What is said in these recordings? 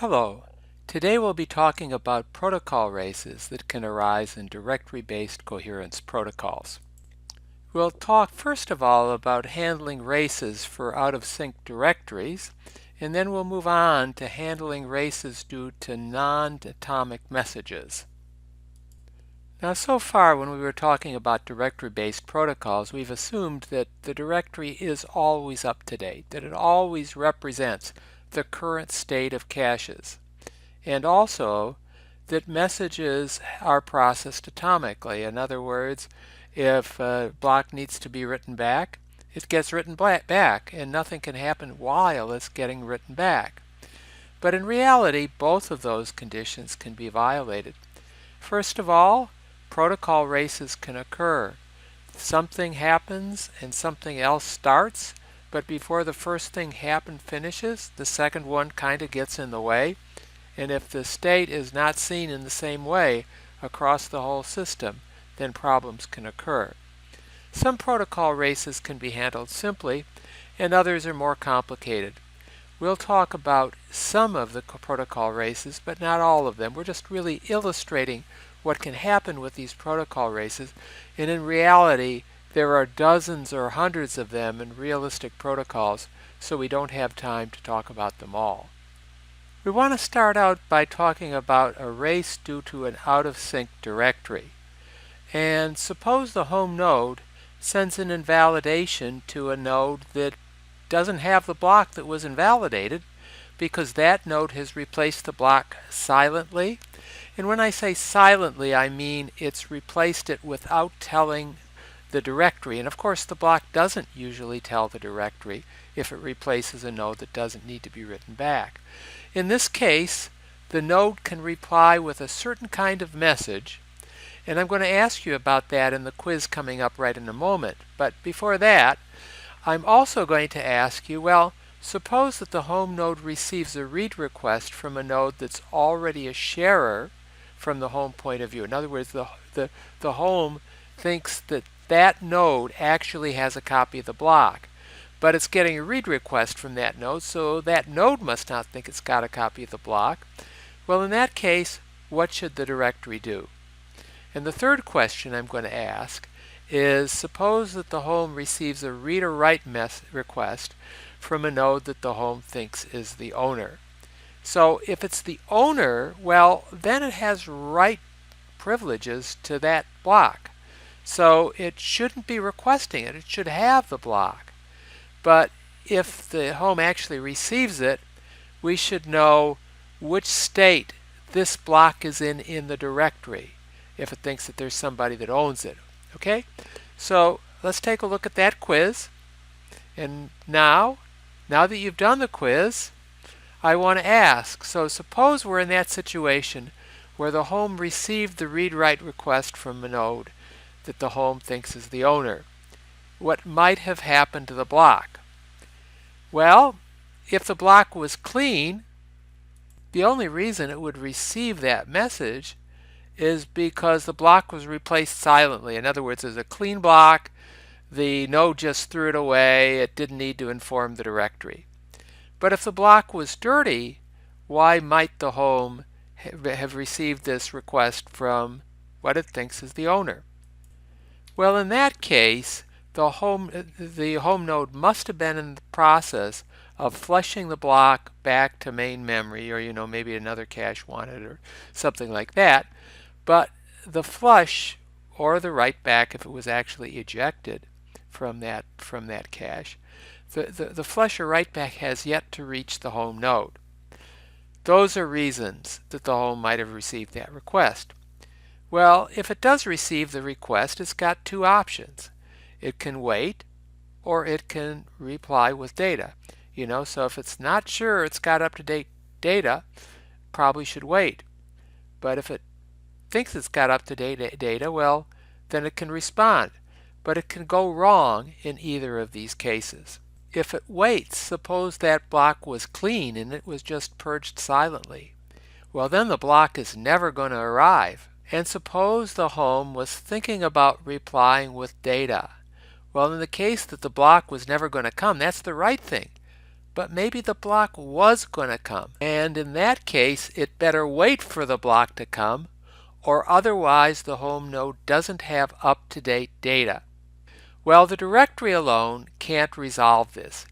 Hello. Today we'll be talking about protocol races that can arise in directory-based coherence protocols. We'll talk first of all about handling races for out-of-sync directories, and then we'll move on to handling races due to non-atomic messages. Now, so far when we were talking about directory-based protocols, we've assumed that the directory is always up to date, that it always represents the current state of caches, and also that messages are processed atomically. In other words, if a block needs to be written back, it gets written back, and nothing can happen while it's getting written back. But in reality, both of those conditions can be violated. First of all, protocol races can occur. Something happens and something else starts, but before the first thing finishes, the second one kind of gets in the way. And if the state is not seen in the same way across the whole system, then problems can occur. Some protocol races can be handled simply, and others are more complicated. We'll talk about some of the protocol races, but not all of them. We're just really illustrating what can happen with these protocol races, and in reality there are dozens or hundreds of them in realistic protocols, so we don't have time to talk about them all. We want to start out by talking about a race due to an out-of-sync directory. And suppose the home node sends an invalidation to a node that doesn't have the block that was invalidated, because that node has replaced the block silently. And when I say silently, I mean it's replaced it without telling the directory. And of course, the block doesn't usually tell the directory if it replaces a node that doesn't need to be written back. In this case, the node can reply with a certain kind of message, and I'm going to ask you about that in the quiz coming up right in a moment. But before that, I'm also going to ask you, well, suppose that the home node receives a read request from a node that's already a sharer from the home point of view. In other words, the home thinks that that node actually has a copy of the block, but it's getting a read request from that node, so that node must not think it's got a copy of the block. Well, in that case, what should the directory do? And the third question I'm going to ask is, suppose that the home receives a read or write request from a node that the home thinks is the owner. So if it's the owner, well, then it has write privileges to that block. So it shouldn't be requesting it. It should have the block. But if the home actually receives it, we should know which state this block is in the directory if it thinks that there's somebody that owns it. Okay? So let's take a look at that quiz. And now that you've done the quiz, I want to ask, so suppose we're in that situation where the home received the read-write request from a node that the home thinks is the owner. What might have happened to the block? Well, if the block was clean, the only reason it would receive that message is because the block was replaced silently. In other words, there's a clean block, the node just threw it away, it didn't need to inform the directory. But if the block was dirty, why might the home have received this request from what it thinks is the owner? Well, in that case, the home node must have been in the process of flushing the block back to main memory, or maybe another cache wanted or something like that. But the flush or the write back, if it was actually ejected from that cache, the flush or write back has yet to reach the home node. Those are reasons that the home might have received that request. Well, if it does receive the request, it's got two options. It can wait, or it can reply with data. So if it's not sure it's got up-to-date data, probably should wait. But if it thinks it's got up-to-date data, well, then it can respond. But it can go wrong in either of these cases. If it waits, suppose that block was clean and it was just purged silently. Well, then the block is never going to arrive. And suppose the home was thinking about replying with data. Well, in the case that the block was never going to come, that's the right thing. but maybe the block was going to come. And in that case, it better wait for the block to come, or otherwise the home node doesn't have up-to-date data. Well, the directory alone can't resolve this.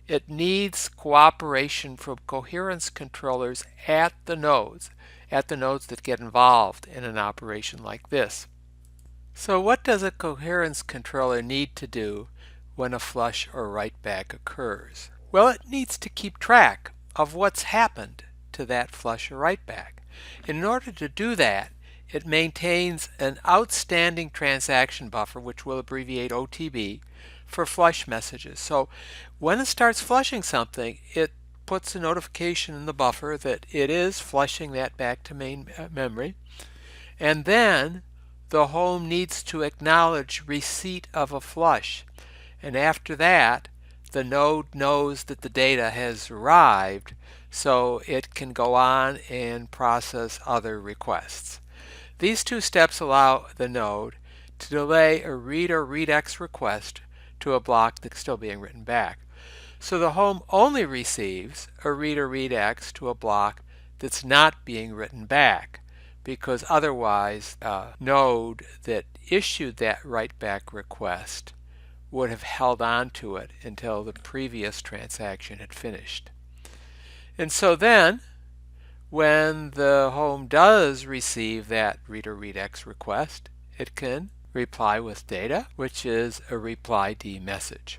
It needs cooperation from coherence controllers at the nodes that get involved in an operation like this. So what does a coherence controller need to do when a flush or write-back occurs? Well, it needs to keep track of what's happened to that flush or write-back. In order to do that, it maintains an outstanding transaction buffer, which we'll abbreviate OTB, for flush messages. So when it starts flushing something, it puts a notification in the buffer that it is flushing that back to main memory. And then the home needs to acknowledge receipt of a flush. And after that, the node knows that the data has arrived, so it can go on and process other requests. These two steps allow the node to delay a read or readx request to a block that's still being written back. So the home only receives a read or readx to a block that's not being written back, because otherwise a node that issued that write back request would have held on to it until the previous transaction had finished. And so then, when the home does receive that read or readx request, it can reply with data, which is a reply D message.